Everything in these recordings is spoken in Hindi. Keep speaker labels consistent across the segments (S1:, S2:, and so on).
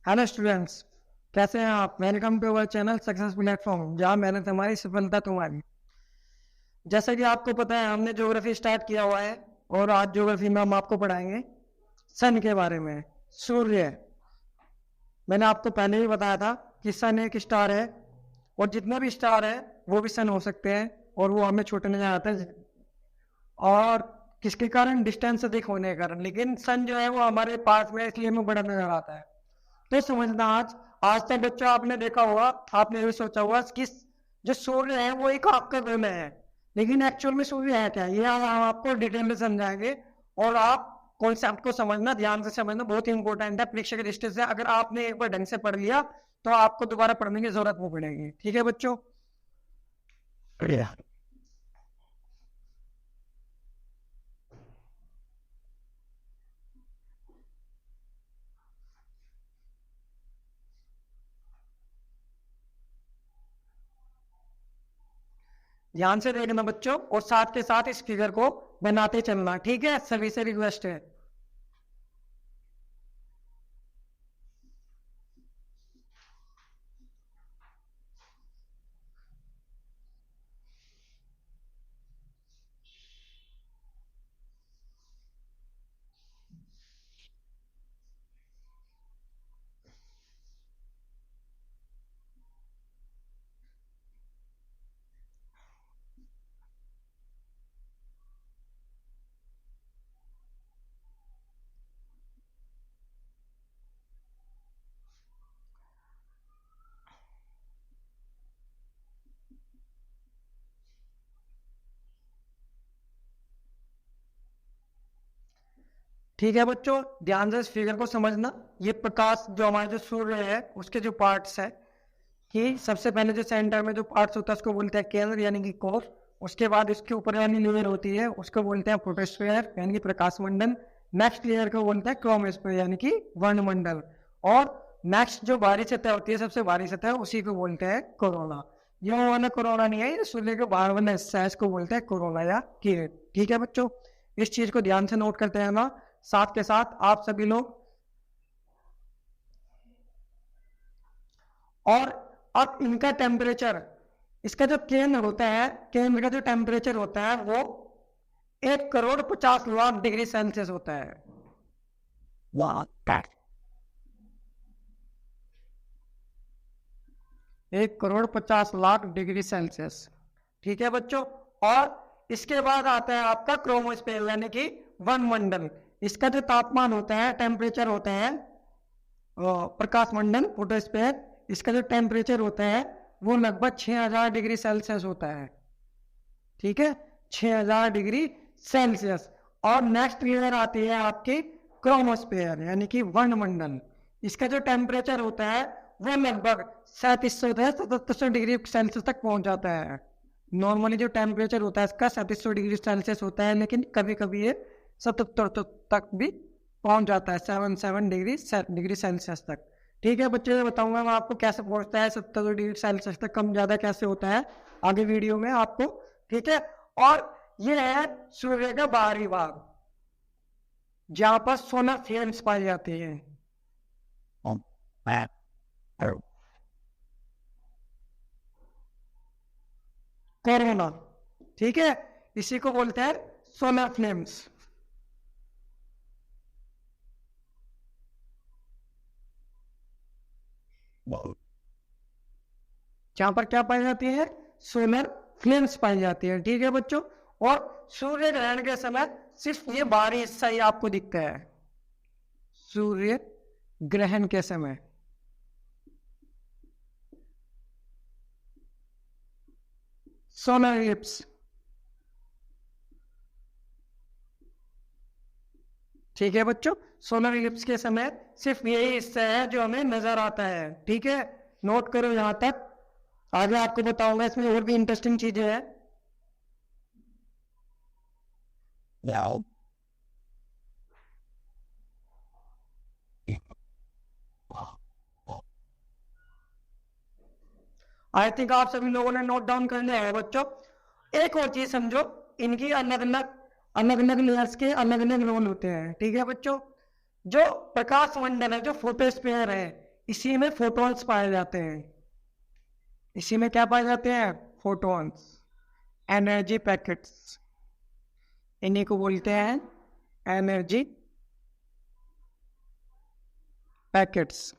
S1: हेलो स्टूडेंट्स, कैसे हैं आप? Welcome to our channel success platform, जहां मेहनत हमारी सफलता तुम्हारी। जैसा कि आपको पता है, हमने ज्योग्राफी स्टार्ट किया हुआ है और आज ज्योग्राफी में हम आपको पढ़ाएंगे सन के बारे में। सूर्य। मैंने आपको पहले भी बताया था कि सन एक स्टार है और जितने भी स्टार है वो भी सन हो सकते हैं और वो हमें छोटे नजर आते हैं। और किसके कारण? डिस्टेंस अधिक होने के कारण। लेकिन सन जो है वो हमारे पास में है, इसलिए हमें बड़ा नजर आता है। तो समझना, आज आज तक बच्चों आपने देखा होगा, आपने भी सोचा होगा कि जो सूर्य है वो एक आकृति में है, लेकिन एक्चुअल में सूर्य है क्या, ये हम आपको डिटेल में समझाएंगे। और आप कॉन्सेप्ट को समझना, ध्यान से समझना, बहुत ही इंपॉर्टेंट है परीक्षा की दृष्टि से। अगर आपने एक बार ढंग से पढ़ लिया तो आपको दोबारा पढ़ने की जरूरत नहीं पड़ेगी। ठीक है बच्चों? बढ़िया। ध्यान से देखना बच्चों, और साथ के साथ इस फिगर को बनाते चलना। ठीक है? सभी से रिक्वेस्ट है। ठीक है बच्चों, ध्यान से इस फिगर को समझना। ये प्रकाश जो हमारा जो सूर्य है उसके जो पार्ट्स है, कि सबसे पहले जो सेंटर में जो पार्ट्स होता है उसको बोलते हैं केंद्र यानी कि कोर। उसके बाद इसके ऊपर यानी लेयर होती है उसको बोलते हैं फोटोस्फीयर यानी कि प्रकाश मंडल। नेक्स्ट लेयर को बोलते हैं क्रोमोस्फीयर यानी कि वर्णमंडल। और नेक्स्ट जो भारी सतह होती है, सबसे भारी सतह, उसी को बोलते हैं कोरोना। ये वाला कोरोना नहीं है, ये सूर्य के बाहर वाला हिस्सा है, इसको बोलते हैं कोरोना या किरण। ठीक है बच्चों, इस चीज को ध्यान से नोट करते हैं ना। साथ के साथ आप सभी लोग। और अब इनका टेम्परेचर, इसका जो केंद्र होता है, केंद्र का जो टेम्परेचर होता है वो 1,50,00,000 डिग्री सेल्सियस होता है। 1,50,00,000 डिग्री सेल्सियस। ठीक है बच्चों? और इसके बाद आता है आपका क्रोमोस्फीयर यानी कि वनमंडल। इसका जो तापमान होता है, टेम्परेचर होता है, प्रकाश मंडल फोटोस्फीयर, इसका जो टेम्परेचर होता है वो लगभग 6,000 डिग्री सेल्सियस होता है। ठीक है? 6,000 डिग्री सेल्सियस। और नेक्स्ट लेयर आती है आपकी क्रोमोस्फीयर यानी कि वर्णमंडल। इसका जो टेम्परेचर होता है वो लगभग 3700 से 7700 डिग्री सेल्सियस तक पहुंच जाता है। नॉर्मली जो टेम्परेचर होता है इसका 3700 डिग्री सेल्सियस होता है, लेकिन कभी कभी ये 77 तक भी पहुंच जाता है, 77 डिग्री सेल्सियस तक। ठीक है बच्चे, बताऊंगा मैं आपको कैसे पहुंचता है 77 डिग्री सेल्सियस तक, कम ज्यादा कैसे होता है आगे वीडियो में आपको। ठीक है? और ये है सूर्य का बाहरी भाग, जहां पर सोलर फ्लेम्स पाई जाती है। कोरोना। ठीक है? इसी को बोलते हैं सोलर फ्लेम्स। जहां पर क्या पाई जाती है? सोलर फ्लेम्स पाई जाती है। ठीक है बच्चों? और सूर्य ग्रहण के समय सिर्फ ये बाहरी हिस्सा ही आपको दिखता है। सूर्य ग्रहण के समय सोलर इलिप्स। ठीक है बच्चों? सोलर इलिप्स के समय सिर्फ यही हिस्सा है जो हमें नजर आता है। ठीक है? नोट करो यहां तक। आगे आपको बताऊंगा इसमें और भी इंटरेस्टिंग चीजें हैं। आई थिंक आप सभी लोगों ने नोट डाउन कर लिया है बच्चों। एक और चीज समझो, इनकी अलग अलग लेयर्स के अलग अलग रोल होते हैं। ठीक है बच्चों? जो प्रकाश मंडल है, जो फोटोस्फीयर है, इसी में फोटॉन्स पाए जाते हैं। इसी में क्या पाए जाते हैं? Photons, energy packets. इन्हीं को बोलते हैं एनर्जी पैकेट्स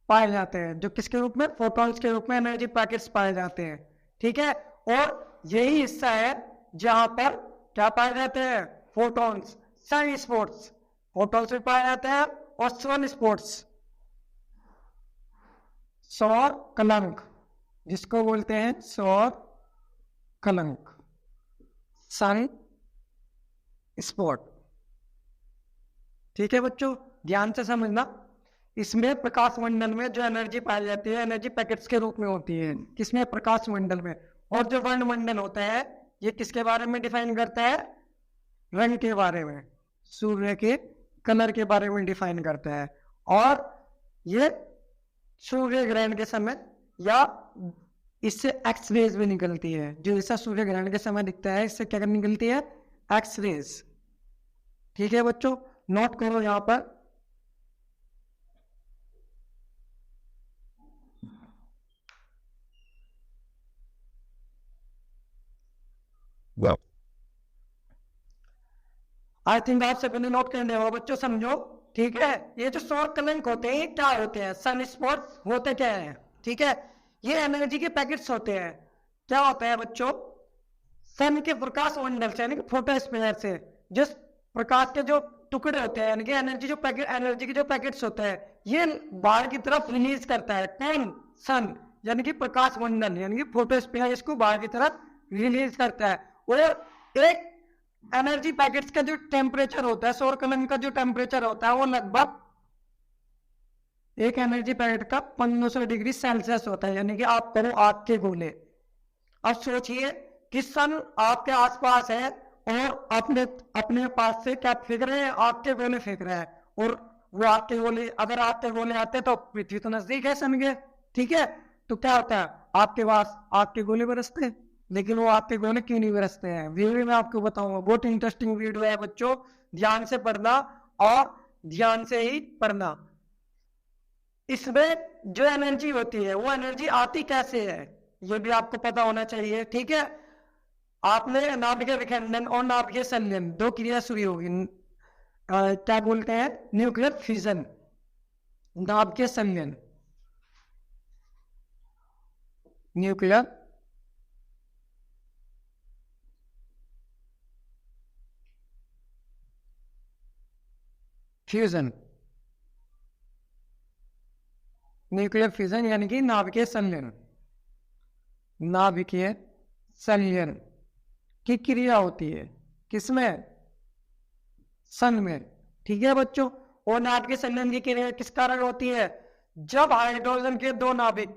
S1: पाए जाते हैं, जो किसके रूप में? फोटॉन्स के रूप में एनर्जी पैकेट्स पाए जाते हैं। ठीक है, और यही हिस्सा है जहां पर क्या पाए जाते हैं? फोटॉन्स। सन स्पॉट्स, फोटॉन्स भी पाए जाते हैं, और सन स्पॉट्स, सौर कलंक, जिसको बोलते हैं सौर कलंक, सन स्पॉट। ठीक है बच्चों, ध्यान से समझना। इसमें प्रकाश मंडल में जो एनर्जी पाई जाती है एनर्जी पैकेट्स के रूप में होती है। किसमें? प्रकाश मंडल में। और जो वर्णमंडल होता है ये किसके बारे में डिफाइन करता है? रंग के बारे में, सूर्य के कलर के बारे में डिफाइन करता है। और ये सूर्य ग्रहण के समय या इससे एक्स रेज भी निकलती है, जो ऐसा सूर्य ग्रहण के समय दिखता है इससे क्या निकलती है? X rays. ठीक है बच्चों, नोट करो यहां पर। आई थिंक आप सभी ने नोट करने होगा बच्चों, समझो। ठीक है, ये जो सौर कलंक होते हैं ये क्या होते हैं? सन स्पॉट्स होते क्या है? ठीक है, ये एनर्जी के पैकेट्स होते हैं। क्या होता है बच्चों? सन के प्रकाश मंडल से यानी कि फोटोस्फीयर से जिस प्रकाश के जो टुकड़े होते हैं यानी कि एनर्जी के जो पैकेट्स होते हैं ये बाहर की तरफ रिलीज करता है। कौन? सन, यानी कि प्रकाश मंडल यानी कि फोटोस्फीयर इसको बाहर की तरफ रिलीज करता है। और एक एनर्जी पैकेट्स का जो टेम्परेचर होता है, सौर कलंक का जो टेम्परेचर होता है वो लगभग एक एनर्जी पैकेट का 1500 डिग्री सेल्सियस होता है, यानी कि आप करो आग के गोले। अब सोचिए कि सन आपके आसपास है और अपने अपने पास से क्या फेंक रहे हैं? आग के गोले फेंक रहे हैं। और वो आग के गोले, अगर आग के गोले आते तो पृथ्वी तो नजदीक है सन के। ठीक है, तो क्या होता है? आपके पास आग के गोले बरसते हैं, लेकिन वो आपके गोले क्यों नहीं बरसते हैं? वीडियो में आपको बताऊंगा, बहुत इंटरेस्टिंग वीडियो है बच्चों, ध्यान से पढ़ना और ध्यान से ही पढ़ना। इसमें जो एनर्जी होती है वो एनर्जी आती कैसे है ये भी आपको पता होना चाहिए। ठीक है, आपने नाभिकीय विखंडन और नाभिकीय संलयन दो क्रिया शुरू होगी। क्या बोलते हैं? न्यूक्लियर फ्यूजन, नाभिकीय संलयन, न्यूक्लियर फ्यूजन, न्यूक्लियर फ्यूजन यानी कि नाभिकीय संलयन, नाभिकीय संलयन की क्रिया होती है किसमें? सन में। ठीक है बच्चों, और नाभिकीय संलयन की क्रिया किस कारण होती है? जब हाइड्रोजन के दो नाभिक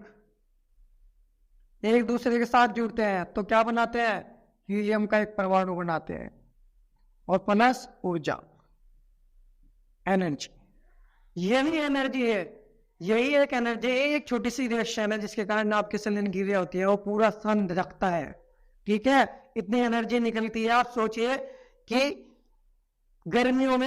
S1: एक दूसरे के साथ जुड़ते हैं तो क्या बनाते हैं? हीलियम का एक परमाणु बनाते हैं, और प्लस ऊर्जा, एनर्जी। यही एनर्जी है, यही एक एनर्जी है, एक छोटी सी रिएक्शन है जिसके कारण नाभिकीय संलयन की क्रिया होती है, वो पूरा सन रखता है। ठीक है, इतनी एनर्जी निकलती है। आप सोचिए कि गर्मियों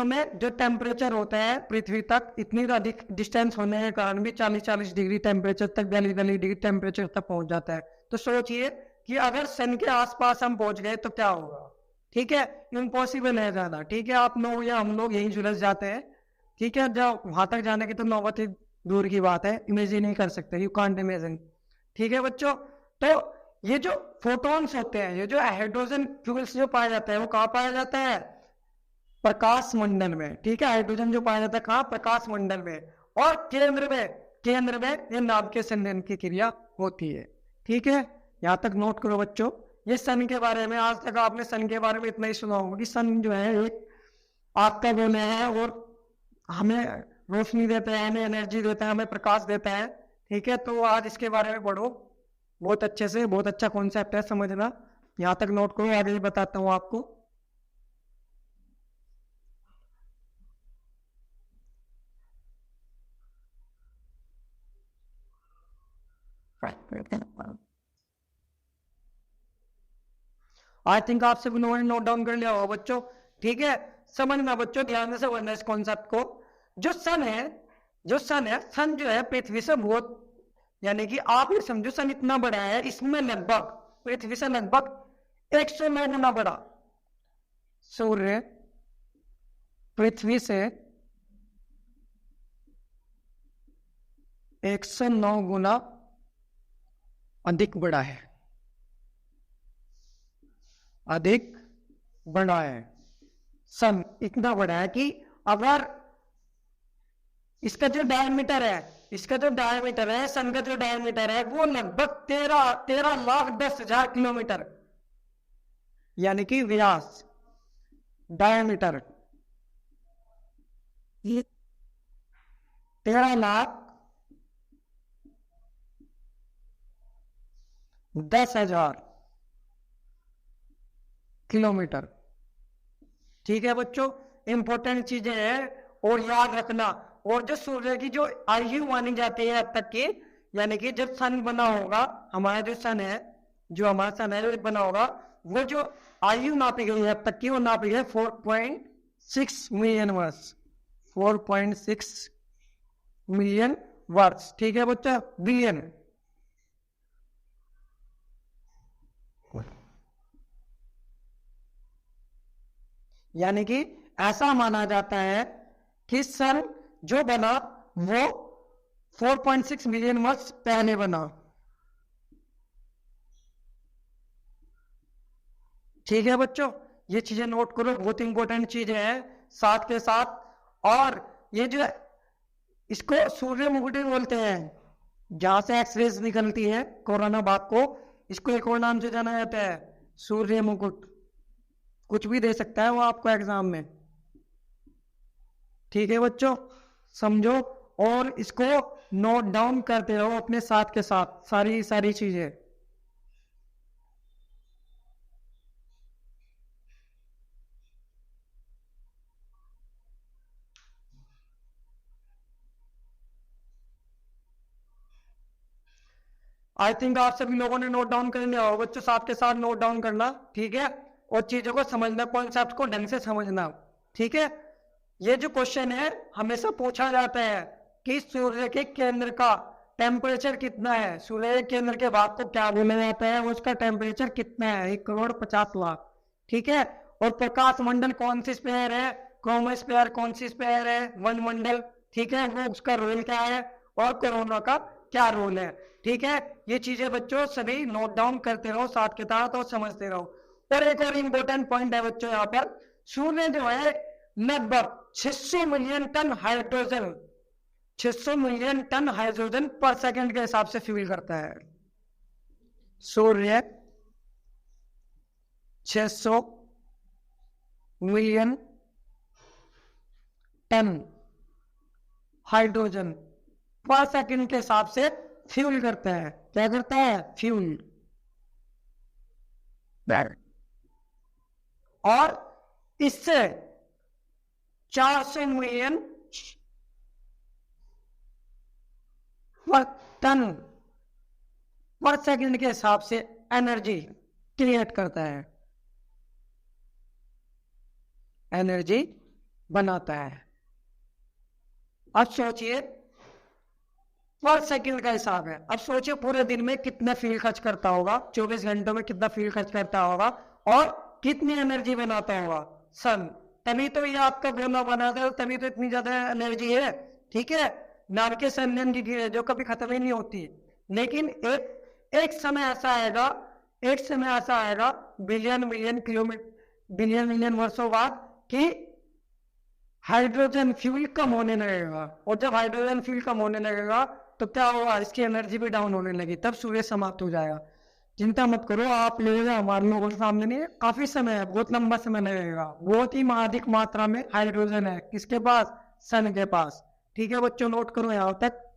S1: में जो टेम्परेचर होता है पृथ्वी तक, इतनी अधिक डिस्टेंस होने के कारण भी 40-40 डिग्री टेम्परेचर तक, 42 डिग्री टेम्परेचर तक पहुंच जाता है। तो सोचिए कि अगर सन के आसपास हम पहुंच गए तो क्या होगा? ठीक है, इम्पॉसिबल है जाना। ठीक है, आप लोग या हम लोग यही झुलस जाते हैं। ठीक है, जब वहां तक जाने की तो नौबत ही दूर की बात है, इमेजिन नहीं कर सकते, यू कांट इमेजिन। ठीक है बच्चों, तो ये जो फोटॉन्स होते हैं, ये जो हाइड्रोजन फ्यूल्स जो पाया जाता है वो कहाँ पाया जाता है? प्रकाश मंडल में। ठीक है, हाइड्रोजन जो पाया जाता है कहाँ? प्रकाश मंडल में। और केंद्र में ये नाभिकीय संलयन की क्रिया होती है। ठीक है, यहाँ तक नोट करो बच्चों। ये सन के बारे में, आज तक आपने सन के बारे में इतना ही सुना होगा कि सन जो है एक आग का गोला है और हमें रोशनी देता है, हमें एनर्जी देता है, हमें प्रकाश देता है। ठीक है, तो आज इसके बारे में पढ़ो बहुत अच्छे से, बहुत अच्छा कॉन्सेप्ट है, समझना। यहाँ तक नोट करो, आगे बताता हूँ आपको। आई थिंक आप सभी लोगों ने नोट डाउन कर लिया होगा बच्चों। ठीक है, समझना बच्चों, ध्यान से समझना इस कॉन्सेप्ट को। जो सन है, सन जो है पृथ्वी से बहुत, यानी कि आप ये समझो सन इतना बड़ा है, इसमें लगभग पृथ्वी से लगभग 109 गुना बड़ा। सूर्य पृथ्वी से 109 गुना अधिक बड़ा है, अधिक बड़ा है। सन इतना बड़ा है कि अगर इसका जो डायमीटर है, सन का जो डायमीटर है वो लगभग 13,10,000 किलोमीटर, यानी कि व्यास, डायमीटर 13,10,000 किलोमीटर। ठीक है बच्चों, इंपॉर्टेंट चीजें हैं और याद रखना। और जो सूर्य की जो आयु मानी जाती है अब तक की, यानी कि जब सन बना होगा, हमारा जो सन है, जो बना होगा, वो जो आयु नापी गई है अब तक की, वो नापी गई 4.6 मिलियन वर्ष, 4.6 मिलियन वर्ष। ठीक है बच्चा, बिलियन। यानी कि ऐसा माना जाता है कि सन जो बना वो 4.6 मिलियन वर्ष पहले बना। ठीक है बच्चों, ये चीजें नोट करो, बहुत इंपॉर्टेंट चीजें हैं साथ के साथ। और ये जो इसको सूर्य मुकुट बोलते हैं, जहां से एक्सरेज निकलती है कोरोना भाग को, इसको एक और नाम से जाना जाता है, सूर्य मुकुट। कुछ भी दे सकता है वो आपको एग्जाम में। ठीक है बच्चों, समझो और इसको नोट डाउन करते रहो अपने साथ के साथ, सारी चीजें। आई थिंक आप सभी लोगों ने नोट डाउन कर लिया हो बच्चों, साथ के साथ नोट डाउन करना। ठीक है, और चीजों को समझना, कॉन्सेप्ट को ढंग से समझना। ठीक है, ये जो क्वेश्चन है हमेशा पूछा जाता है कि सूर्य के केंद्र का टेम्परेचर कितना है, सूर्य के केंद्र के भाग को क्या बोला जाता है, उसका टेम्परेचर कितना है, 1,50,00,000। ठीक है, और प्रकाश मंडल कौन सी स्पेयर है, क्रोमोस्फेयर कौन सी स्पेयर है, वन मंडल। ठीक है, वो उसका रोल क्या है और कोरोना का क्या रोल है। ठीक है, ये चीजें बच्चों सभी नोट डाउन करते रहो साथ के साथ और समझते रहो। और एक और इंपॉर्टेंट पॉइंट है बच्चों, यहाँ पर सूर्य जो है लगभग 600 million ton hydrogen, 600 million ton hydrogen per second के हिसाब से फ्यूल करता है। सूर्य 600 million ton hydrogen per second के हिसाब से फ्यूल करता है। क्या करता है? फ्यूल। और इससे 400 मिलियन टन पर सेकंड के हिसाब से एनर्जी क्रिएट करता है, एनर्जी बनाता है। अब सोचिए, पर सेकंड का हिसाब है। अब सोचिए पूरे दिन में कितना फ्यूल खर्च करता होगा, 24 घंटों में कितना फ्यूल खर्च करता होगा और कितनी एनर्जी बनाता होगा सन। तभी तो ये आपका गोला बना था, तभी तो इतनी ज्यादा एनर्जी है। ठीक है, नाम के सन एनर्जी है जो कभी खत्म ही नहीं होती। लेकिन एक समय ऐसा आएगा, एक समय ऐसा आएगा billion billion kilometre, billion billion वर्षों बाद कि हाइड्रोजन फ्यूल कम होने लगेगा। और जब हाइड्रोजन फ्यूल कम होने लगेगा तो क्या होगा, इसकी एनर्जी भी डाउन होने लगी, तब सूर्य समाप्त हो जाएगा। चिंता मत करो, आप लोगों हमारे लोगों के सामने नहीं है, काफी समय है, बहुत लंबा समय लगेगा। बहुत ही अधिक मात्रा में हाइड्रोजन है किसके पास? सन के पास। ठीक है बच्चों, नोट करो यहां तक।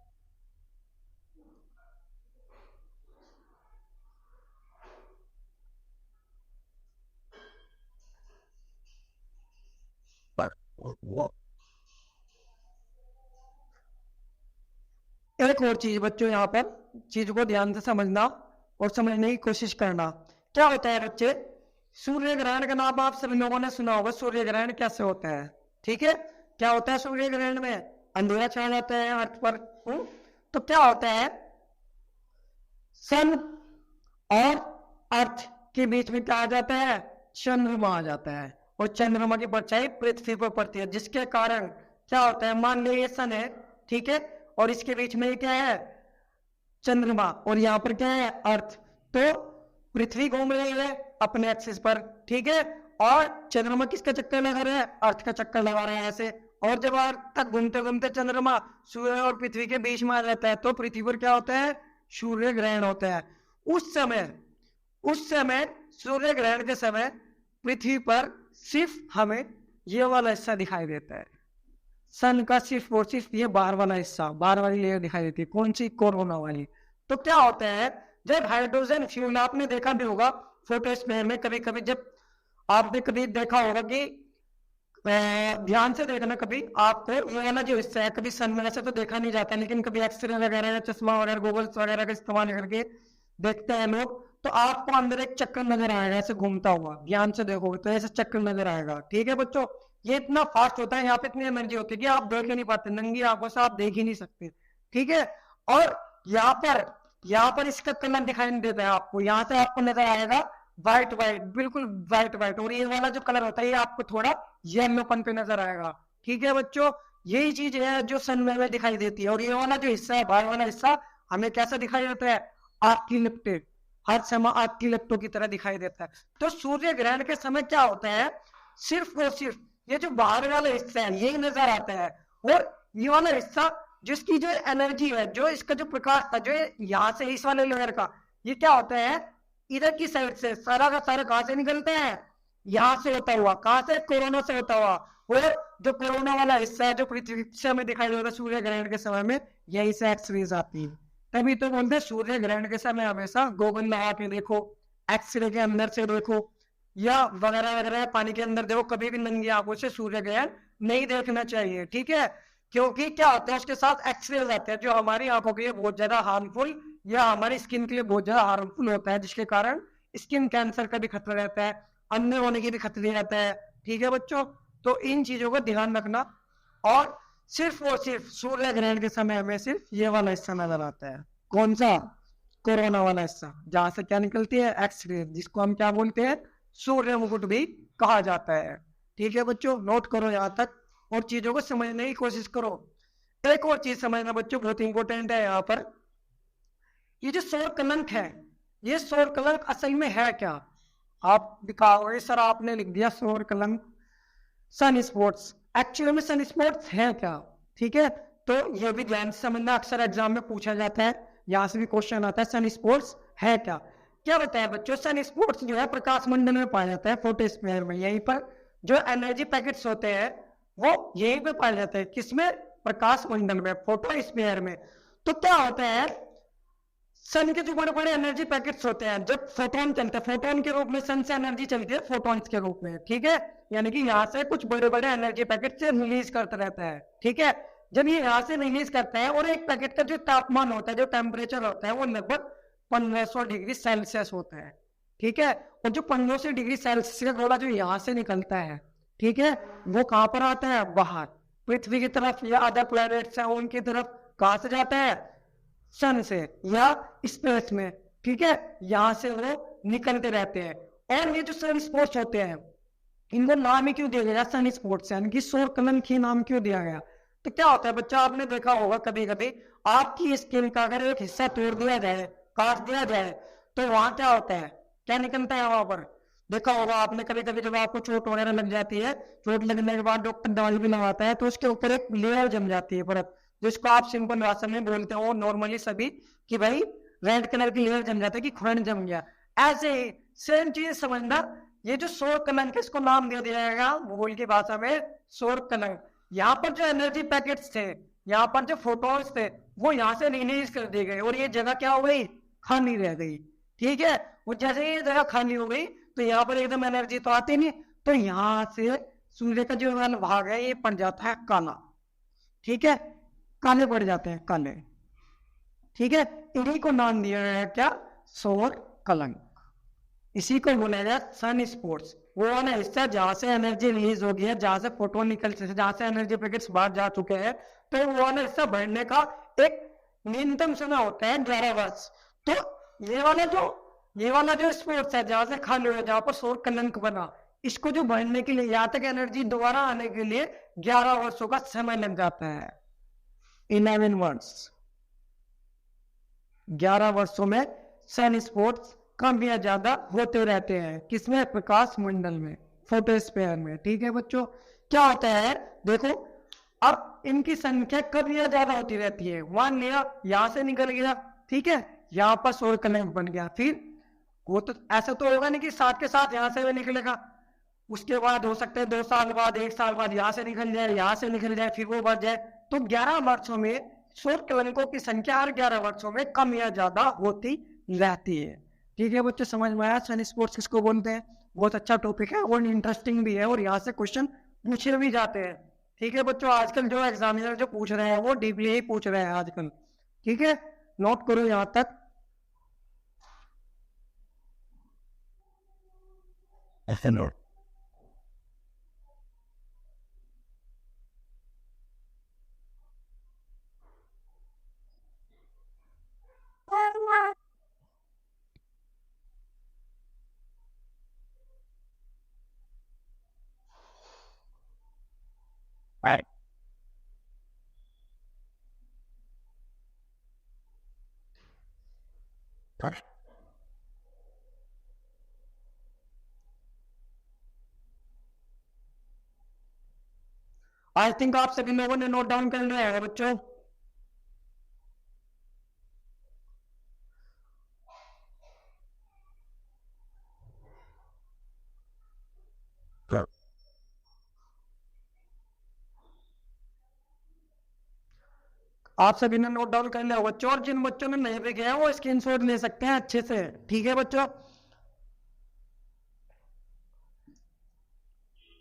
S1: एक और चीज बच्चों, यहाँ पर चीज को ध्यान से समझना और समझने की कोशिश करना। क्या होता है बच्चे, सूर्य ग्रहण का नाम आप सभी लोगों ने सुना होगा। सूर्य ग्रहण कैसे होता है, ठीक है, क्या होता है सूर्य ग्रहण में? अंधेरा छा जाता है अर्थ पर। तो क्या होता है, सन और अर्थ के बीच में क्या आ जाता है, चंद्रमा आ जाता है, और चंद्रमा की परछाई पृथ्वी पर पड़ती है, जिसके कारण क्या होता है, मान लीजिए ये सन है, ठीक है, और इसके बीच में क्या है, चंद्रमा, और यहाँ पर क्या है, अर्थ। तो पृथ्वी घूम रही है अपने एक्सिस पर, ठीक है, और चंद्रमा किसका चक्कर लगा रहा है, अर्थ का चक्कर लगा रहा है ऐसे। और जब अर्थ तक घूमते घूमते चंद्रमा सूर्य और पृथ्वी के बीच में आ जाता है, तो पृथ्वी पर क्या होता है, सूर्य ग्रहण होता है। उस समय सूर्य ग्रहण के समय पृथ्वी पर सिर्फ हमें ये वाला हिस्सा दिखाई देता है, सन का सिर्फ और सिर्फ ये बाहर वाला हिस्सा, बाहर वाली लेयर दिखाई देती है। कौन सी, कोरोना वाली। तो क्या होता है, जब हाइड्रोजन फ्यूल, आपने देखा भी होगा फोटोस्फीयर में, कभी कभी जब आपने कभी देखा होगा कि ध्यान से देखना, कभी आपको ये वाला जो हिस्सा है, कभी सन में ऐसे तो देखा नहीं जाता, लेकिन कभी एक्सरे वगैरह या चश्मा वगैरह गूगल्स वगैरह का इस्तेमाल करके देखते हैं लोग, तो आपको अंदर एक चक्कर नजर आएगा ऐसे घूमता हुआ, ध्यान से देखोगे तो ऐसे चक्कर नजर आएगा, ठीक है बच्चों। ये इतना फास्ट होता है, यहाँ पे इतनी एनर्जी होती है कि आप देख ही नहीं पाते, नंगी आंखों से आप देख ही नहीं सकते, ठीक है। और यहाँ पर इसका कलर दिखाई नहीं देता है आपको, यहाँ से आपको नजर आएगा व्हाइट व्हाइट, बिल्कुल व्हाइट व्हाइट, और ये वाला जो कलर होता है ये आपको थोड़ा येलोपन पे नजर आएगा, ठीक है बच्चों। यही चीज है जो सन में दिखाई देती है। और ये वाला जो हिस्सा है, बाहर वाला हिस्सा, हमें कैसा दिखाई देता है, आग की लिपटे, हर समय आग की लिपटों की तरह दिखाई देता है। तो सूर्य ग्रहण के समय क्या होता है, सिर्फ और सिर्फ ये जो बाहर वाला हिस्सा है यही नजर आता है, और ये वाला हिस्सा जिसकी जो एनर्जी है, जो इसका जो प्रकाश था, जो यहाँ से इस वाले लेयर का, ये क्या होता है, इधर की साइड से सारा का सारा कहां से निकलते हैं, यहाँ से होता हुआ, कहां से, कोरोना से होता हुआ। और जो कोरोना वाला हिस्सा है जो पृथ्वी से हमें दिखाई देता है सूर्य ग्रहण के समय में, यही से एक्सरेज आती है। तभी तो बोलते हैं सूर्य ग्रहण के समय हमेशा गॉगल लगा के देखो, एक्सरे के अंदर से देखो, या वगैरह वगैरह पानी के अंदर देखो, कभी भी नंगी आंखों से सूर्य ग्रहण नहीं देखना चाहिए, ठीक है। क्योंकि क्या होता है, उसके साथ एक्सरेज आते हैं जो हमारी आंखों के लिए बहुत ज्यादा हार्मफुल, या हमारी स्किन के लिए बहुत ज्यादा हार्मफुल होता है, जिसके कारण स्किन कैंसर का भी खतरा रहता है, अंधे होने की भी खतरा रहता है, ठीक है बच्चों। तो इन चीजों का ध्यान रखना। और सिर्फ सूर्य ग्रहण के समय हमें सिर्फ ये वाला हिस्सा नजर आता है, कौन सा, कोरोना वाला हिस्सा, जहां से क्या निकलती है, एक्सरे, जिसको हम क्या बोलते हैं, सूर्य मुकुट भी कहा जाता है, ठीक है बच्चों। नोट करो यहाँ तक और चीजों को समझने की कोशिश करो। एक और चीज समझना बच्चों, बहुत इंपॉर्टेंट है यहाँ पर, ये जो सौर कलंक है, ये सौर कलंक असल में है क्या? आप दिखाओगे सर आपने लिख दिया सौर कलंक सन स्पॉट्स, एक्चुअली में सन स्पॉट्स है क्या, ठीक है। तो ये भी ध्यान से समझना, अक्सर एग्जाम में पूछा जाता है, यहाँ से भी क्वेश्चन आता है, सन स्पॉट्स है क्या। क्या बताया बच्चों, सन स्पॉट्स जो है प्रकाश मंडल में पाया जाता है, फोटोस्फीयर में, यहीं पर जो एनर्जी पैकेट्स होते हैं वो यहीं पे पाए जाते हैं, किसमें, प्रकाश मंडल में, फोटोस्फीयर में। तो क्या होता है, सन के जो बड़े बड़े एनर्जी पैकेट्स होते हैं, जब फोटोन चलते हैं, फोटोन के रूप में सन से एनर्जी चलती है फोटोन्स के रूप में, ठीक है, यानी कि यहाँ से कुछ बड़े बड़े एनर्जी पैकेट से रिलीज करता रहता है, ठीक है। जब ये यहाँ से रिलीज करता है, और एक पैकेट का जो तापमान होता है, जो टेम्परेचर होता है, वो लगभग 1500 डिग्री सेल्सियस होता है, ठीक है। और जो 1500 डिग्री सेल्सियस वाला जो यहाँ से निकलता है, ठीक है, वो कहाँ पर आता है, बाहर पृथ्वी की तरफ, या अदर प्लैनेट्स हैं उनकी तरफ, कहाँ से जाता है, सन से या स्पेस में, ठीक है, यहाँ से वो निकलते रहते हैं। और ये जो सन स्पॉट्स होते हैं, इनको नाम ही क्यों दिया गया सन स्पॉट्स, यानी कि सौर कलंक ही नाम क्यों दिया गया? तो क्या होता है बच्चा, आपने देखा होगा कभी कभी आपकी स्किन का अगर एक हिस्सा तोड़ दिया जाए, काट दिया जाए, तो वहां क्या होता है, क्या निकलता है वहां पर? देखा होगा आपने कभी कभी, जब आपको चोट वगैरह लग जाती है, चोट लगने के बाद डॉक्टर दवाई भी लगाता है, तो उसके ऊपर एक लेयर जम जाती है परत, जिसको आप सिंपल भाषा में बोलते हो नॉर्मली सभी कि भाई रेड कलर की लेयर जम जाता है, कि खुरन जम गया। ऐसे ही सेम चीज समझना, ये जो सौर कलंक है इसको नाम दे दिया जाएगा भूगोल की भाषा में सौर कलंक। यहाँ पर जो एनर्जी पैकेट्स थे, यहाँ पर जो फोटोन्स थे, वो यहाँ से रिलीज कर दिए गए, और ये जगह क्या हो गई, खाली रह गई, ठीक है। वो जैसे ये जगह खाली हो गई, तो यहाँ पर एकदम एनर्जी तो आती नहीं, तो यहाँ से सूर्य का जो भाग है ये पड़ जाता है काला, ठीक है, काले पड़ जाते हैं, काले, ठीक है। इन्हीं को नाम दिया गया क्या, सौर कलंक, इसी को बोला जाए सन स्पोर्ट्स। वो वाला हिस्सा जहाँ से एनर्जी रिलीज हो गई है, जहाँ से फोटोन निकल, जहाँ से एनर्जी पैकेट्स बाहर जा चुके हैं, तो वो वाला हिस्सा बढ़ने का एक न्यूनतम समय होता है 11 वर्ष। तो ये वाला जो स्पोर्ट्स है जहाँ से खाली हुआ, जहाँ पर सौर कलंक बना, इसको जो बढ़ने के लिए, यहाँ तक एनर्जी दोबारा आने के लिए 11 वर्षों का समय लग जाता है। 11 वर्ष, 11 वर्षों में सन स्पोर्ट्स कम या ज्यादा होते रहते हैं। किसमें? प्रकाश मंडल में, फोटोस्फीयर में। ठीक है बच्चों, क्या होता है देखो, अब इनकी संख्या कम या ज्यादा होती रहती है। मान लिया यहां से निकल गया, ठीक है, यहाँ पर सौर कलंक बन गया, फिर वो तो ऐसा तो होगा नहीं कि साथ के साथ यहाँ से भी निकलेगा। उसके बाद हो सकता है 2 साल बाद, 1 साल बाद यहाँ से निकल जाए, यहाँ से निकल जाए, फिर वो बढ़ जाए। तो 11 वर्षों में सौर कलंकों की संख्या हर 11 वर्षों में कम या ज्यादा होती रहती है। ठीक है बच्चों, समझ में आया सन स्पोर्ट्स किसको बोलते हैं? बहुत अच्छा टॉपिक है और इंटरेस्टिंग भी है, और यहाँ से क्वेश्चन पूछे भी जाते हैं। ठीक है बच्चों, आजकल जो एग्जामिनर जो पूछ रहे हैं वो डीपली ही पूछ रहे हैं आजकल। ठीक है, नोट करो यहाँ तक। आई थिंक आप सभी लोगों ने नोट डाउन कर लिया है बच्चों। आप सभी ने नोट डाउन कर लिया बच्चों, और जिन बच्चों ने नहीं भी किया वो स्क्रीनशॉट ले सकते हैं अच्छे से। ठीक है बच्चों,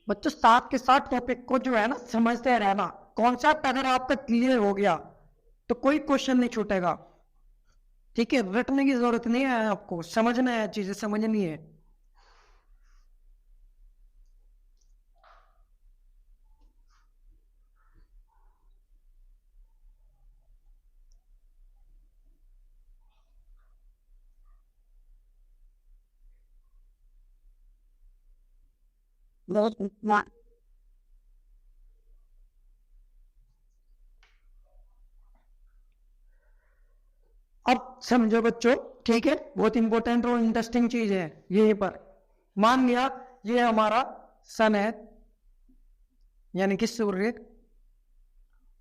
S1: बच्चों साथ के साथ टॉपिक को जो है ना समझते रहना। कॉन्सेप्ट अगर आपका क्लियर हो गया तो कोई क्वेश्चन नहीं छूटेगा। ठीक है, रटने की जरूरत नहीं है, आपको समझना है, चीजें समझनी है। अब समझो बच्चों, ठीक है, बहुत इंपॉर्टेंट और इंटरेस्टिंग चीज है यहीं पर। मान लिया ये हमारा सन है, यानी कि सूर्य,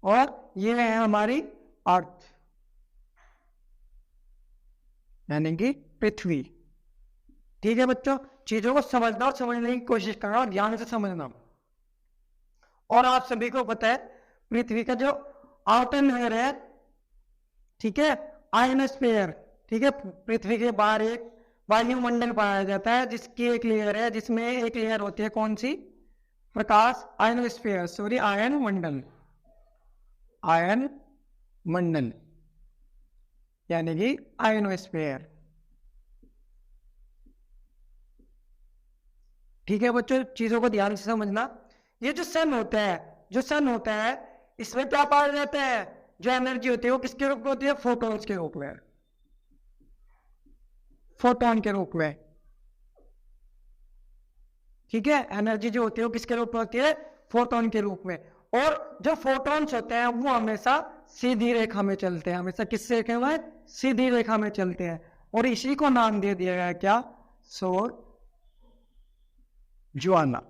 S1: और ये है हमारी अर्थ, यानी कि पृथ्वी। ठीक है बच्चों, चीजों को समझना और समझने की कोशिश करना और ध्यान से समझना। और आप सभी को पता है पृथ्वी का जो आउटर लेयर है, ठीक है, आयनोस्फीयर, ठीक है, पृथ्वी के बाहर एक वायुमंडल पाया जाता है जिसकी एक लेयर है, जिसमें एक लेयर होती है कौन सी? प्रकाश, आयनोस्फीयर, सॉरी आयन मंडल, आयन मंडल यानी कि आयनोस्फीयर। ठीक है बच्चों, चीजों को ध्यान से समझना। ये जो सन होता है, जो सन होता है, इसमें क्या पाया जाता है? जो एनर्जी होती है वो किसके रूप में होती है? फोटॉन्स के रूप में, फोटोन के रूप में। ठीक है, एनर्जी जो होती है वो किसके रूप में होती है? फोटोन के रूप में। और जो फोटॉन्स होते हैं वो हमेशा सीधी रेखा में चलते हैं, हमेशा किस रेखा में? सीधी रेखा में चलते हैं। और इसी को नाम दे दिया गया क्या? सौर ज्वाला।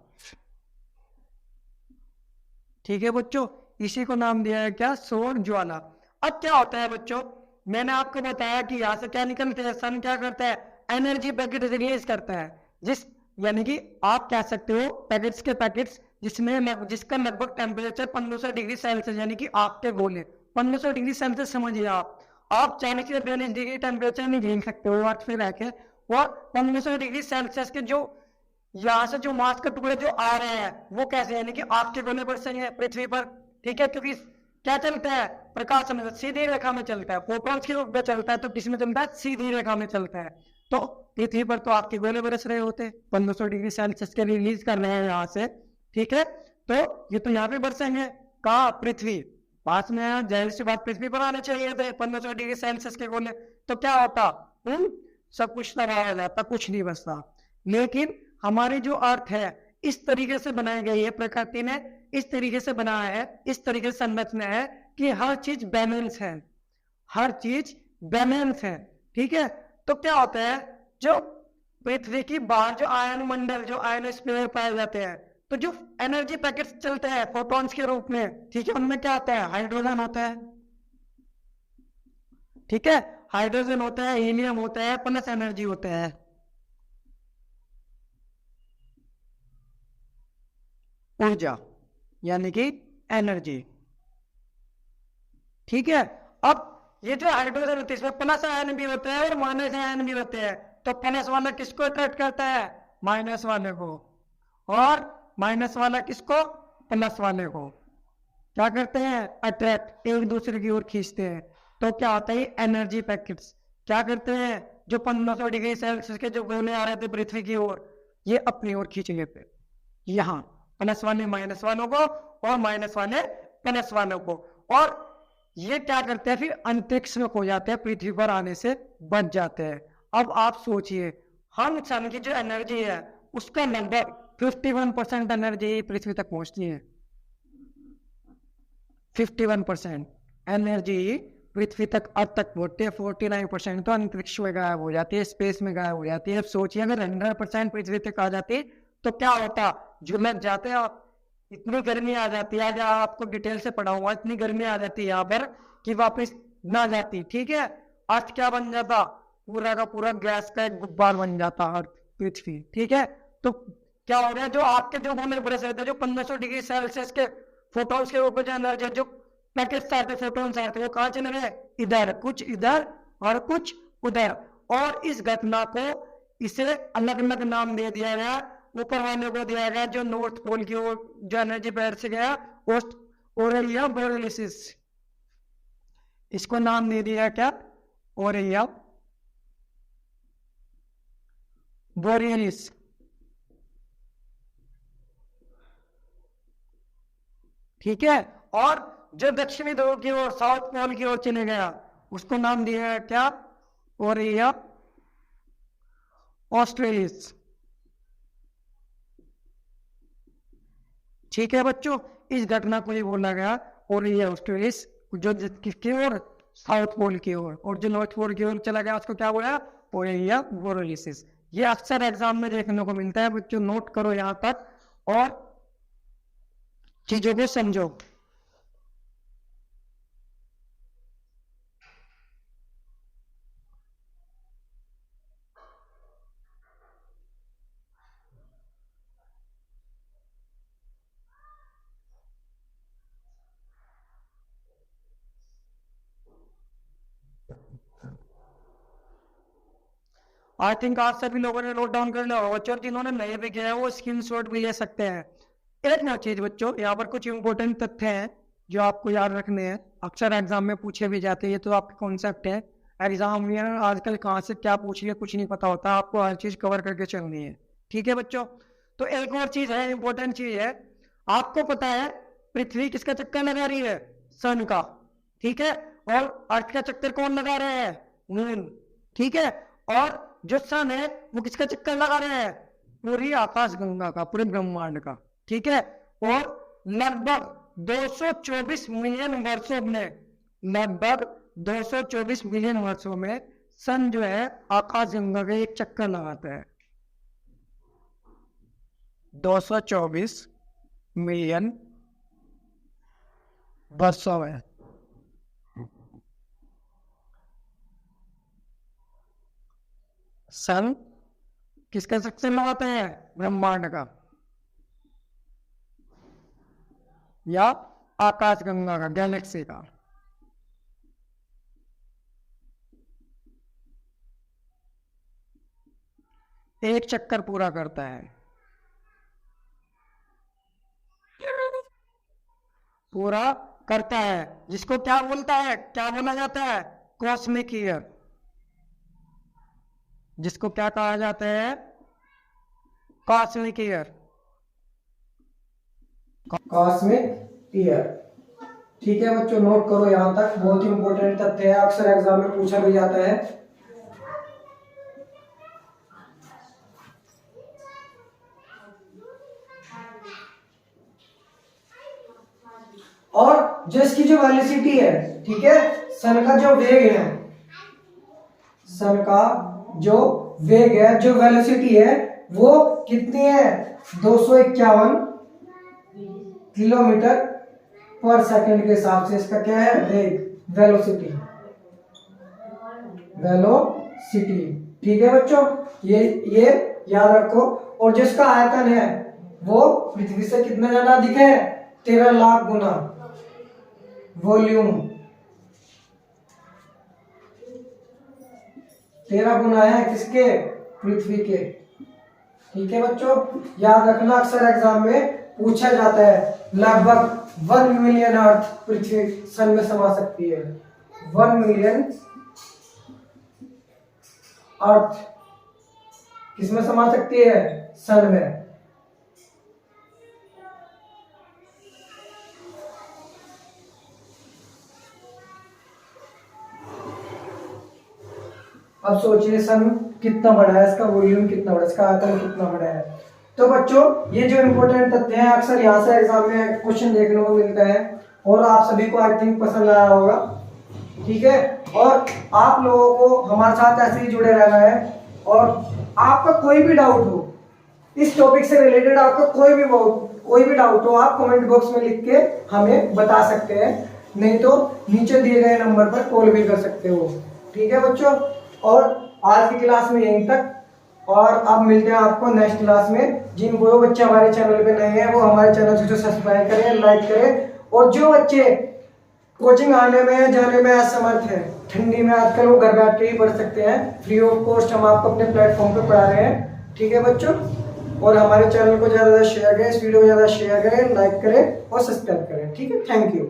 S1: ठीक है बच्चों, इसी को नाम दिया है क्या? सौर ज्वाला। अब क्या होता है बच्चों, मैंने आपको बताया कि यहां से क्या निकलते हैं, सन क्या करता है? एनर्जी पैकेट रिलीज करता है, जिस यानी कि आप कह सकते हो पैकेट्स के पैकेट्स, जिसमें जिसका लगभग टेम्परेचर 1500 डिग्री सेल्सियस, यानी कि आपके गोले 1500 डिग्री सेल्सियस समझिए। आप 40 से 42 डिग्री टेम्परेचर नहीं झेल सकते हो अर्थ पे रह के, और 1500 डिग्री सेल्सियस के जो यहाँ से जो मार्स के टुकड़े जो आ रहे हैं वो कैसे, यानी कि आपके गोले पर से है पृथ्वी पर। ठीक है, क्योंकि क्या चलता है? प्रकाश में सीधी रेखा में चलता है, फोटॉन्स के रूप में चलता है, तो किसमें चलता है? सीधी रेखा में चलता है। तो पृथ्वी पर तो आपके गोले बरस रहे होते 1500 डिग्री सेल्सियस के रिलीज कर रहे हैं यहाँ से, ठीक है, तो ये तो यहाँ पे बरसेंगे, कहाँ, पृथ्वी पास में है, जाहिर सी बात पृथ्वी पर आने चाहिए थे 1500 डिग्री सेल्सियस के गोले, तो क्या होता, सब कुछ तबाह जाता, कुछ नहीं बचता। लेकिन हमारी जो अर्थ है इस तरीके से बनाई गई है, प्रकृति ने इस तरीके से बनाया है, इस तरीके से संरचना है कि हर चीज बैलेंस है, हर चीज बैलेंस है, ठीक है। तो क्या होता है, जो पृथ्वी की बाहर जो आयन मंडल, जो आयनोस्फीयर पाए जाते हैं, तो जो एनर्जी पैकेट्स चलते हैं फोटॉन्स के रूप में, ठीक है, उनमें क्या आता है, हाइड्रोजन होता है, ठीक है, हाइड्रोजन होता है, हीलियम होता है, प्लस एनर्जी होता है, ऊर्जा यानी कि एनर्जी, ठीक है। अब ये जो हाइड्रोजन होती है इसमें प्लस आयन भी होते हैं और माइनस आयन भी होते हैं, तो प्लस वाला किसको अट्रैक्ट करता है, माइनस वाले को, और माइनस वाला किसको, प्लस वाले को क्या करते हैं, अट्रैक्ट, एक दूसरे की ओर खींचते हैं। तो क्या होता है, एनर्जी पैकेट्स क्या करते हैं, जो 1500 डिग्री सेल्सियस के जो गोले आ रहे थे पृथ्वी की ओर, ये अपनी ओर खींच लेते, यहाँ प्लस वाले माइनस वालों को और माइनस वाले प्लस वालों को, और ये क्या करते हैं, फिर अंतरिक्ष में खो जाते हैं, पृथ्वी पर आने से बच जाते हैं। अब आप सोचिए, हम सन की जो एनर्जी है उसका लगभग 51% एनर्जी पृथ्वी तक पहुंचती है, 51% एनर्जी पृथ्वी तक अब तक पहुंचती है, 49% तो अंतरिक्ष में गायब हो जाती है, स्पेस में गायब हो जाती है। अब सोचिए अगर 100% पृथ्वी तक आ जाती तो क्या होता, झुलस जाते आप, इतनी गर्मी आ जाती है, आज आपको डिटेल से पढ़ाऊंगा, इतनी गर्मी आ जाती है यहाँ पर कि वापस ना जाती, ठीक है। अर्थ क्या बन जाता, पूरा का पूरा गैस का एक गुब्बार बन जाता अर्थ, पृथ्वी, ठीक है। तो क्या हो रहा है, जो आपके जो गोले बरस रहे थे, जो 1500 डिग्री सेल्सियस के फोटॉन्स के ऊपर जो एनर्जी, जो पैकेट्स आते, फोटॉन्स आते, वो कहाँ चले गए, इधर, कुछ इधर और कुछ उधर, और इस घटना को इसे अलग अलग नाम दे दिया गया, ऊपर वाले को दिया गया जो नॉर्थ पोल की ओर जो एनर्जी पैर से गया, पोस्ट ओरेलिया बोरेलिस, इसको नाम दे दिया क्या, ओरेलिया बोरेलिस, ठीक है। और जो दक्षिणी ध्रुव की ओर, साउथ पोल की ओर चले गया, उसको नाम दिया गया क्या, ओरेलिया ऑस्ट्रेलिस, ठीक है बच्चों। इस घटना को ये बोला गया ओरेलिया ऑस्ट्रेलिस, जो किसकी ओर, साउथ पोल की ओर, और जो नॉर्थ पोल की ओर चला गया उसको क्या बोला, ओरेलिया बोरेलिस। ये अक्सर एग्जाम में देखने को मिलता है बच्चों, नोट करो यहाँ तक और चीजों को समझो। आई थिंक आप सभी लोगों ने नोट डाउन कर लिया होगा बच्चों, जिन्होंने नए पे किया है वो स्क्रीनशॉट भी ले सकते हैं। एक ना चीज बच्चों, यहाँ पर कुछ इंपॉर्टेंट तथ्य हैं जो आपको याद रखने हैं, अक्सर एग्जाम में पूछे भी जाते हैं, ये तो आपके कॉन्सेप्ट है। एग्जाम में आजकल कहाँ से क्या पूछ लिया कुछ नहीं पता होता, आपको हर चीज कवर करके चलनी है, ठीक है बच्चों। तो एक और चीज है, इंपॉर्टेंट चीज है, आपको पता है पृथ्वी किसका चक्कर लगा रही है, सन का, ठीक है, और अर्थ का चक्कर कौन लगा रहे हैं, मून, ठीक है। और जो सन है वो किसका चक्कर लगा रहे हैं, पूरी आकाश गंगा का, पूरे ब्रह्मांड का, ठीक है। और लगभग 224 मिलियन वर्षों में, लगभग 224 मिलियन वर्षों में सन जो है आकाश गंगा का एक चक्कर लगाता है, 224 मिलियन वर्षों में। सन किसका चक्कर लगाते हैं, ब्रह्मांड का या आकाश गंगा का, गैलेक्सी का। एक चक्कर पूरा करता है, पूरा करता है, जिसको क्या बोलता है, क्या बोला जाता है, कॉस्मिक ईयर, जिसको क्या कहा जाता है? Cosmic year. Cosmic year. ठीक है बच्चों, नोट करो यहां तक, बहुत ही इंपॉर्टेंट तथ्य है, अक्सर एग्जाम में पूछा भी जाता है। और जो इसकी जो वेलोसिटी है, ठीक है, सन का जो वेग है, सन का जो वेग है, जो वेलोसिटी है, वो कितनी है? 251 किलोमीटर पर सेकंड के हिसाब से इसका क्या है? वेग, वेलोसिटी, वेलोसिटी। ठीक है बच्चों, ये याद रखो। और जिसका आयतन है वो पृथ्वी से कितना ज्यादा अधिक है? 13 लाख गुना। वॉल्यूम 13 गुना है किसके? पृथ्वी के। ठीक है बच्चों, याद रखना, अक्सर एग्जाम में पूछा जाता है। लगभग 1 मिलियन अर्थ पृथ्वी सन में समा सकती है। 1 मिलियन अर्थ किसमें समा सकती है? सन में। अब सोचिए सन कितना बड़ा है, इसका वॉल्यूम कितना बड़ा है, इसका आयतन कितना बड़ा है। तो बच्चों ये जो इंपॉर्टेंट तथ्य हैं, अक्सर यहाँ से एग्जाम में क्वेश्चन देखने को मिलता है और आप सभी को आई थिंक पसंद आया होगा। ठीक है, और आप लोगों को हमारे साथ ऐसे ही जुड़े रहना है। और आपका कोई भी डाउट हो इस टॉपिक से रिलेटेड, आपका कोई भी डाउट हो, आप कमेंट बॉक्स में लिख के हमें बता सकते हैं, नहीं तो नीचे दिए गए नंबर पर कॉल भी कर सकते हो। ठीक है बच्चों, और आज की क्लास में यहीं तक, और अब मिलते हैं आपको नेक्स्ट क्लास में। जिन वो बच्चे हमारे चैनल पे नए हैं वो हमारे चैनल को सब्सक्राइब करें, लाइक करें। और जो बच्चे कोचिंग आने में जाने में असमर्थ हैं, ठंडी में आजकल वो घर बैठ के ही पढ़ सकते हैं, फ्री ऑफ कॉस्ट हम आपको अपने प्लेटफॉर्म पे पढ़ा रहे हैं। ठीक है बच्चों, और हमारे चैनल को ज़्यादा शेयर करें, इस वीडियो को ज़्यादा शेयर करें, लाइक करें और सब्सक्राइब करें। ठीक है, थैंक यू।